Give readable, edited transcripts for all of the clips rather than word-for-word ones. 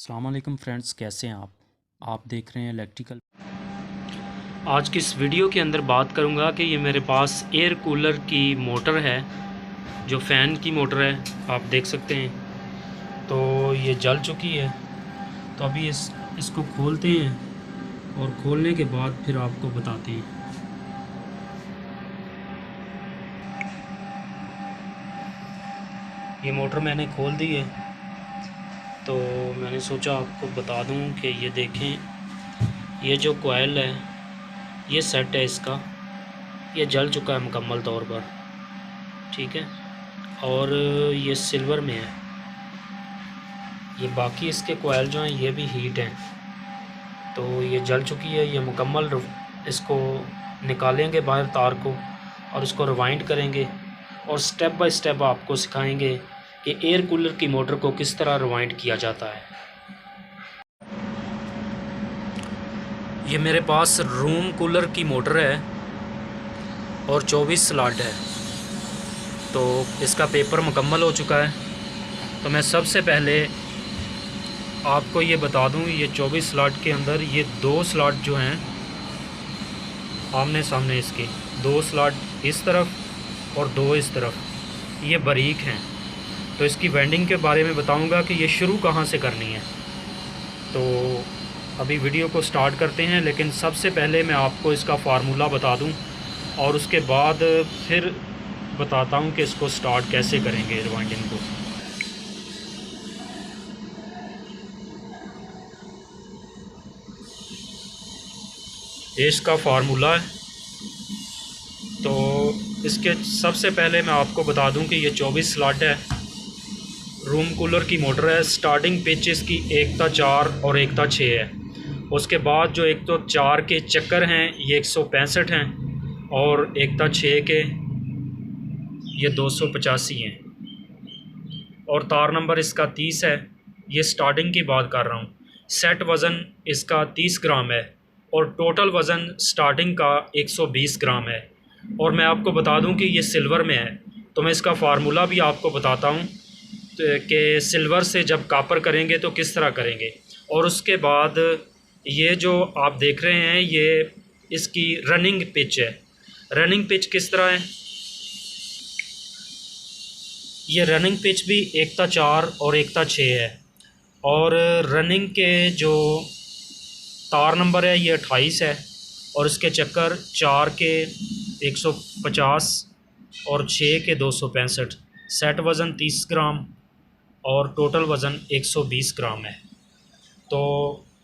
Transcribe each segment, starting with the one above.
अस्सलाम वालेकुम फ्रेंड्स, कैसे हैं आप देख रहे हैं इलेक्ट्रिकल। आज की इस वीडियो के अंदर बात करूंगा कि ये मेरे पास एयर कूलर की मोटर है, जो फ़ैन की मोटर है, आप देख सकते हैं। तो ये जल चुकी है, तो अभी इसको खोलते हैं और खोलने के बाद फिर आपको बताते हैं। ये मोटर मैंने खोल दी है, तो मैंने सोचा आपको बता दूं कि ये देखें, ये जो कोयल है, ये सेट है इसका, ये जल चुका है मुकम्मल तौर पर, ठीक है। और ये सिल्वर में है। ये बाकी इसके कोयल जो हैं ये भी हीट हैं, तो ये जल चुकी है। ये मुकम्मल इसको निकालेंगे बाहर तार को और इसको रिवाइंड करेंगे और स्टेप बाय स्टेप आपको सिखाएंगे कि एयर कूलर की मोटर को किस तरह रिवाइंड किया जाता है। ये मेरे पास रूम कूलर की मोटर है और 24 स्लॉट है, तो इसका पेपर मुकम्मल हो चुका है। तो मैं सबसे पहले आपको ये बता दूं, ये 24 स्लॉट के अंदर ये 2 स्लॉट जो हैं आमने सामने, इसके 2 स्लॉट इस तरफ और 2 इस तरफ, ये बारीक हैं। तो इसकी वेंडिंग के बारे में बताऊंगा कि ये शुरू कहाँ से करनी है। तो अभी वीडियो को स्टार्ट करते हैं, लेकिन सबसे पहले मैं आपको इसका फार्मूला बता दूं और उसके बाद फिर बताता हूं कि इसको स्टार्ट कैसे करेंगे रिवाइंडिंग को। ये इसका फार्मूला है। तो इसके सबसे पहले मैं आपको बता दूं कि ये 24 स्लॉट है, रूम कूलर की मोटर है। स्टार्टिंग पिच इसकी 1/4 और 1/6 है। उसके बाद जो 1/4 के चक्कर हैं ये 165 हैं और 1/6 के ये 285 हैं और तार नंबर इसका 30 है। ये स्टार्टिंग की बात कर रहा हूँ। सेट वज़न इसका 30 ग्राम है और टोटल वज़न स्टार्टिंग का 120 ग्राम है। और मैं आपको बता दूं कि ये सिल्वर में है, तो मैं इसका फार्मूला भी आपको बताता हूं कि सिल्वर से जब कापर करेंगे तो किस तरह करेंगे। और उसके बाद ये जो आप देख रहे हैं ये इसकी रनिंग पिच है। रनिंग पिच किस तरह है, ये रनिंग पिच भी 1/4 और 1/6 है और रनिंग के जो तार नंबर है ये 28 है और इसके चक्कर 4 के 150 और 6 के 265। सेट वज़न 30 ग्राम और टोटल वज़न 120 ग्राम है। तो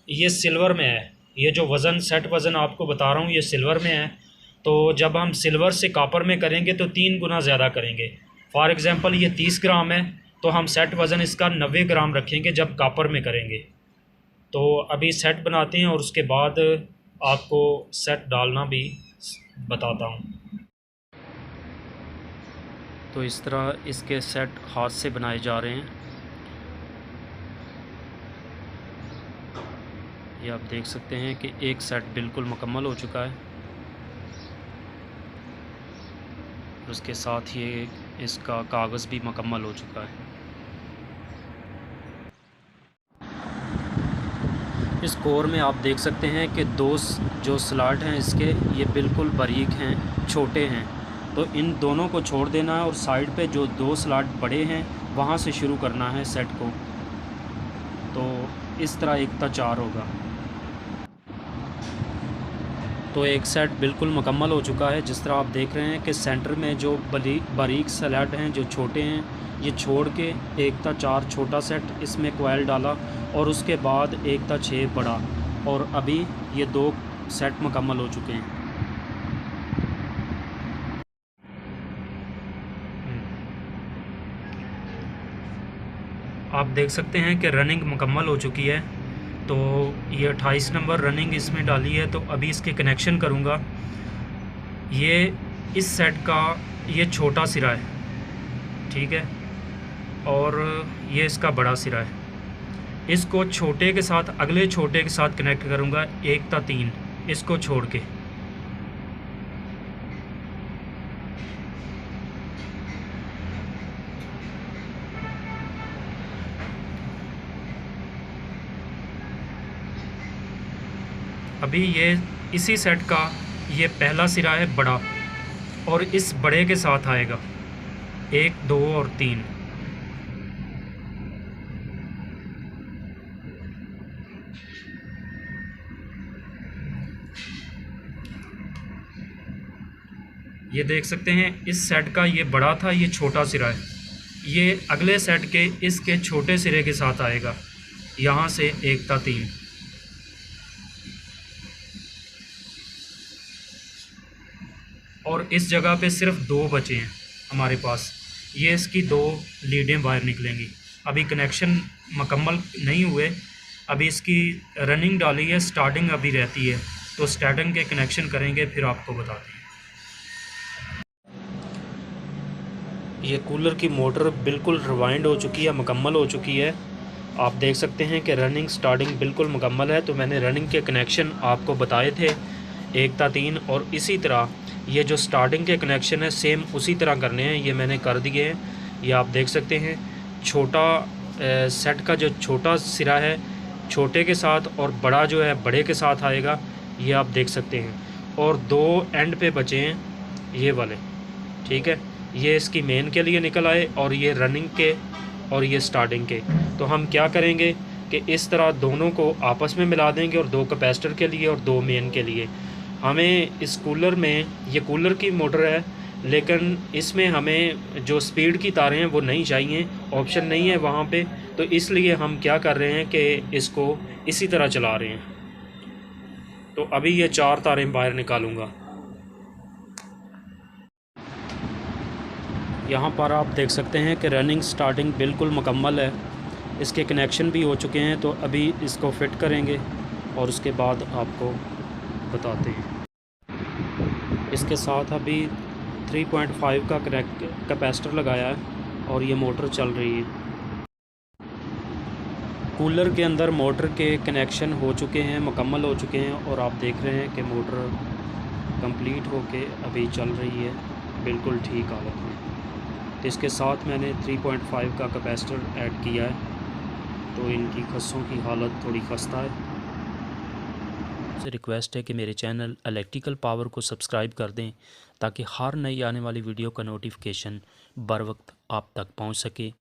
ये सिल्वर में है। ये जो वज़न सेट वज़न आपको बता रहा हूँ ये सिल्वर में है। तो जब हम सिल्वर से कॉपर में करेंगे तो 3 गुना ज़्यादा करेंगे। फॉर एग्ज़ाम्पल ये 30 ग्राम है, तो हम सेट वज़न इसका 90 ग्राम रखेंगे जब कॉपर में करेंगे। तो अभी सेट बनाते हैं और उसके बाद आपको सेट डालना भी बताता हूँ। तो इस तरह इसके सेट हाथ से बनाए जा रहे हैं। ये आप देख सकते हैं कि एक सेट बिल्कुल मुकम्मल हो चुका है। उसके साथ ये इसका कागज़ भी मुकम्मल हो चुका है। इस कोर में आप देख सकते हैं कि 2 जो स्लॉट हैं इसके ये बिल्कुल बारीक हैं, छोटे हैं। तो इन दोनों को छोड़ देना है और साइड पे जो 2 स्लॉट बड़े हैं वहाँ से शुरू करना है सेट को। तो इस तरह 1/4 होगा। तो एक सेट बिल्कुल मुकम्मल हो चुका है। जिस तरह आप देख रहे हैं कि सेंटर में जो बारीक स्लॉट हैं जो छोटे हैं, ये छोड़ के 1/4 छोटा सेट इसमें कोयल डाला और उसके बाद 1/6 बड़ा, और अभी ये 2 सेट मुकम्मल हो चुके हैं। आप देख सकते हैं कि रनिंग मुकम्मल हो चुकी है। तो ये 28 नंबर रनिंग इसमें डाली है। तो अभी इसके कनेक्शन करूँगा। ये इस सेट का ये छोटा सिरा है, ठीक है, और ये इसका बड़ा सिरा है। इसको छोटे के साथ अगले छोटे के साथ कनेक्ट करूँगा 1/3 इसको छोड़ के। अभी ये इसी सेट का ये पहला सिरा है बड़ा, और इस बड़े के साथ आएगा 1, 2 और 3। ये देख सकते हैं इस सेट का ये बड़ा था, ये छोटा सिरा है। ये अगले सेट के इसके छोटे सिरे के साथ आएगा, यहाँ से 1 था 3। और इस जगह पे सिर्फ 2 बचे हैं हमारे पास। ये इसकी 2 लीडें बाहर निकलेंगी। अभी कनेक्शन मुकम्मल नहीं हुए, अभी इसकी रनिंग डाली है, स्टार्टिंग अभी रहती है, तो स्टार्टिंग के कनेक्शन करेंगे फिर आपको बताते हैं। ये कूलर की मोटर बिल्कुल रिवाइंड हो चुकी है, मुकम्मल हो चुकी है। आप देख सकते हैं कि रनिंग स्टार्टिंग बिल्कुल मुकम्मल है। तो मैंने रनिंग के कनेक्शन आपको बताए थे, 1 था 3, और इसी तरह ये जो स्टार्टिंग के कनेक्शन है सेम उसी तरह करने हैं। ये मैंने कर दिए हैं। ये आप देख सकते हैं छोटा सेट का जो छोटा सिरा है छोटे के साथ, और बड़ा जो है बड़े के साथ आएगा, ये आप देख सकते हैं। और 2 एंड पे बचे हैं ये वाले, ठीक है। ये इसकी मेन के लिए निकल आए, और ये रनिंग के और ये स्टार्टिंग के। तो हम क्या करेंगे कि इस तरह दोनों को आपस में मिला देंगे, और 2 कैपेसिटर के लिए और 2 मेन के लिए। हमें इस कूलर में, ये कूलर की मोटर है लेकिन इसमें हमें जो स्पीड की तारें हैं वो नहीं चाहिए, ऑप्शन नहीं है वहाँ पे। तो इसलिए हम क्या कर रहे हैं कि इसको इसी तरह चला रहे हैं। तो अभी ये 4 तारें बाहर निकालूँगा। यहाँ पर आप देख सकते हैं कि रनिंग स्टार्टिंग बिल्कुल मुकम्मल है, इसके कनेक्शन भी हो चुके हैं। तो अभी इसको फिट करेंगे और उसके बाद आपको बताते हैं। इसके साथ अभी 3.5 का कैपेसिटर लगाया है और ये मोटर चल रही है। कूलर के अंदर मोटर के कनेक्शन हो चुके हैं, मुकम्मल हो चुके हैं, और आप देख रहे हैं कि मोटर कंप्लीट होके अभी चल रही है बिल्कुल ठीक हालत में। तो इसके साथ मैंने 3.5 का कैपेसिटर ऐड किया है, तो इनकी खस्सों की हालत थोड़ी खस्ता है। से रिक्वेस्ट है कि मेरे चैनल इलेक्ट्रिकल पावर को सब्सक्राइब कर दें ताकि हर नई आने वाली वीडियो का नोटिफिकेशन बर वक्त आप तक पहुंच सके।